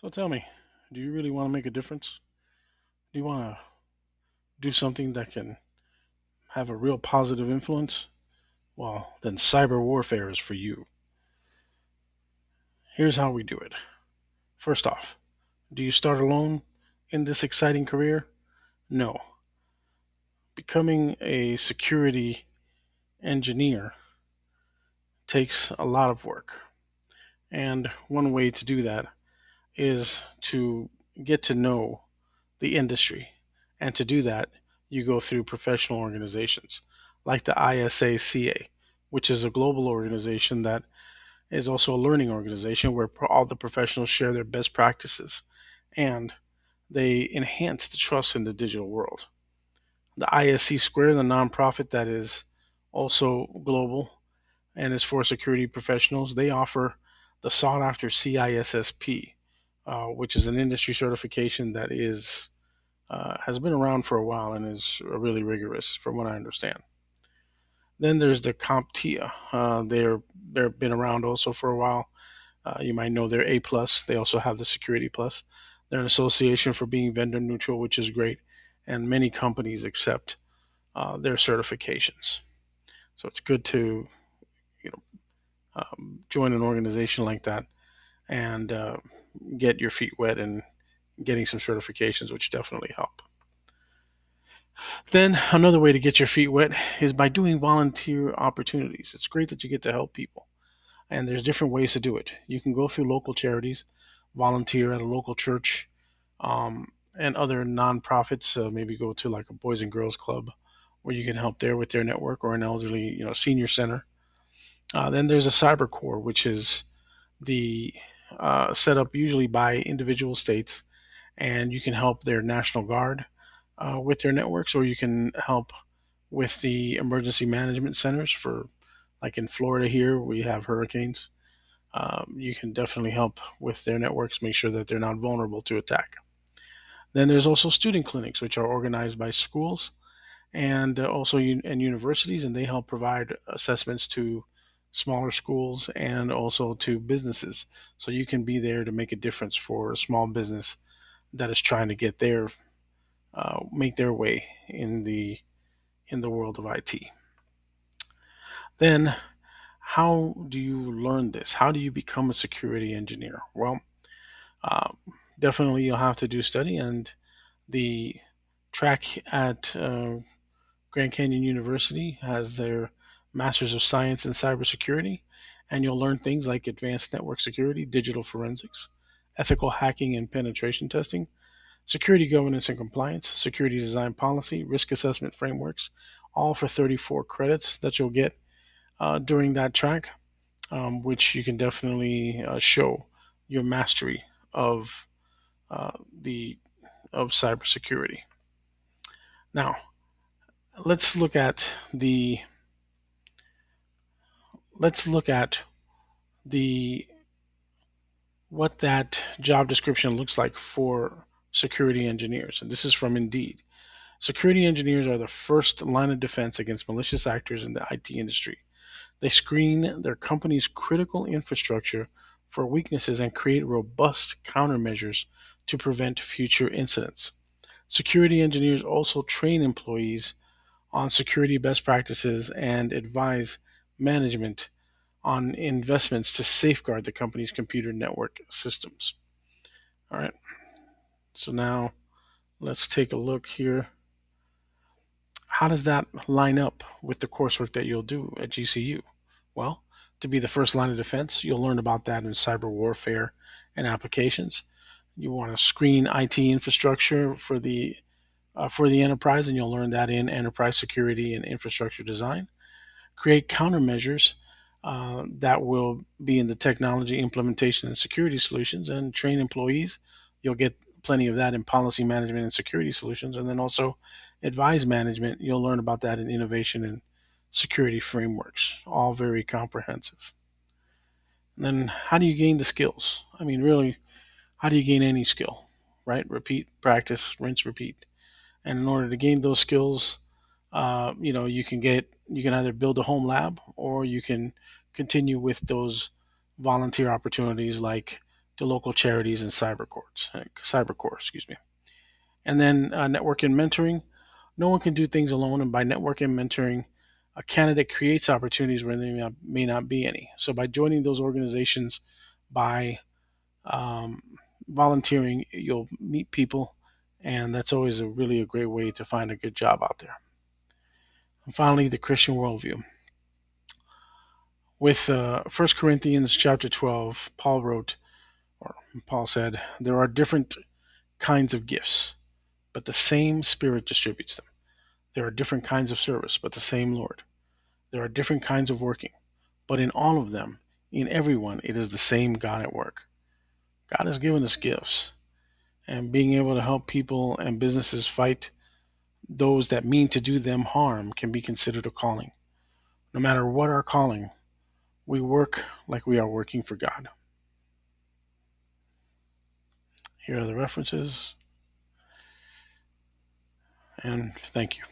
So tell me, do you really want to make a difference? Do you want to do something that can have a real positive influence? Well, then cyber warfare is for you. Here's how we do it. First off, do you start alone in this exciting career? No. Becoming a security engineer takes a lot of work. And one way to do that is to get to know the industry. And to do that, you go through professional organizations like the ISACA, which is a global organization that is also a learning organization where all the professionals share their best practices and they enhance the trust in the digital world. The ISC Square, the nonprofit that is also global and is for security professionals, they offer the sought after CISSP, which is an industry certification that is has been around for a while and is really rigorous, from what I understand. Then there's the CompTIA. They've been around also for a while. You might know they're A plus. They also have the Security Plus. They're an association for being vendor neutral, which is great, and many companies accept their certifications. So it's good to you know join an organization like that and get your feet wet and getting some certifications, which definitely help. Then another way to get your feet wet is by doing volunteer opportunities. It's great that you get to help people, and there's different ways to do it. You can go through local charities, volunteer at a local church, and other nonprofits. Maybe go to like a Boys and Girls Club, where you can help there with their network, or an elderly, senior center. Then there's a cyber core, which is the set up usually by individual states, and you can help their national guard with their networks, or you can help with the emergency management centers for, like in Florida here, we have hurricanes. You can definitely help with their networks, make sure that they're not vulnerable to attack. Then there's also student clinics, which are organized by schools and also and universities, and they help provide assessments to smaller schools and also to businesses. So you can be there to make a difference for a small business that is trying to get their make their way in the world of IT. Then, how do you learn this? How do you become a security engineer? Well, uh, definitely you'll have to do study, and the track at Grand Canyon University has their Masters of Science in Cybersecurity, and you'll learn things like advanced network security, digital forensics, ethical hacking and penetration testing, security governance and compliance, security design policy, risk assessment frameworks, all for 34 credits that you'll get during that track, which you can definitely show your mastery of the of cybersecurity. Now, let's look at the let's look at the what that job description looks like for security engineers. And this is from Indeed. Security engineers are the first line of defense against malicious actors in the IT industry. They screen their company's critical infrastructure for weaknesses and create robust countermeasures to prevent future incidents. Security engineers also train employees on security best practices and advise management on investments to safeguard the company's computer network systems. All right, so now let's take a look here. How does that line up with the coursework that you'll do at GCU? Well, to be the first line of defense, you'll learn about that in cyber warfare and applications. You want to screen IT infrastructure for the enterprise, and you'll learn that in enterprise security and infrastructure design. Create countermeasures that will be in the technology implementation and security solutions, and train employees. You'll get plenty of that in policy management and security solutions, and then also advise management. You'll learn about that in innovation and security frameworks, all very comprehensive. And then how do you gain the skills? I mean, really, how do you gain any skill, right? Repeat, practice, rinse, repeat. And in order to gain those skills, you can either build a home lab or you can continue with those volunteer opportunities like to local charities and cyber corps, excuse me. And then network and mentoring. No one can do things alone, and by network and mentoring, a candidate creates opportunities where there may not be any. So by joining those organizations, by um, volunteering, you'll meet people, and that's always a great way to find a good job out there. And finally, the Christian worldview. With 1 Corinthians chapter 12, Paul said, there are different kinds of gifts, but the same Spirit distributes them. There are different kinds of service, but the same Lord. There are different kinds of working, but in all of them, in everyone, it is the same God at work. God has given us gifts, and being able to help people and businesses fight those that mean to do them harm can be considered a calling. No matter what our calling, we work like we are working for God. Here are the references, and thank you.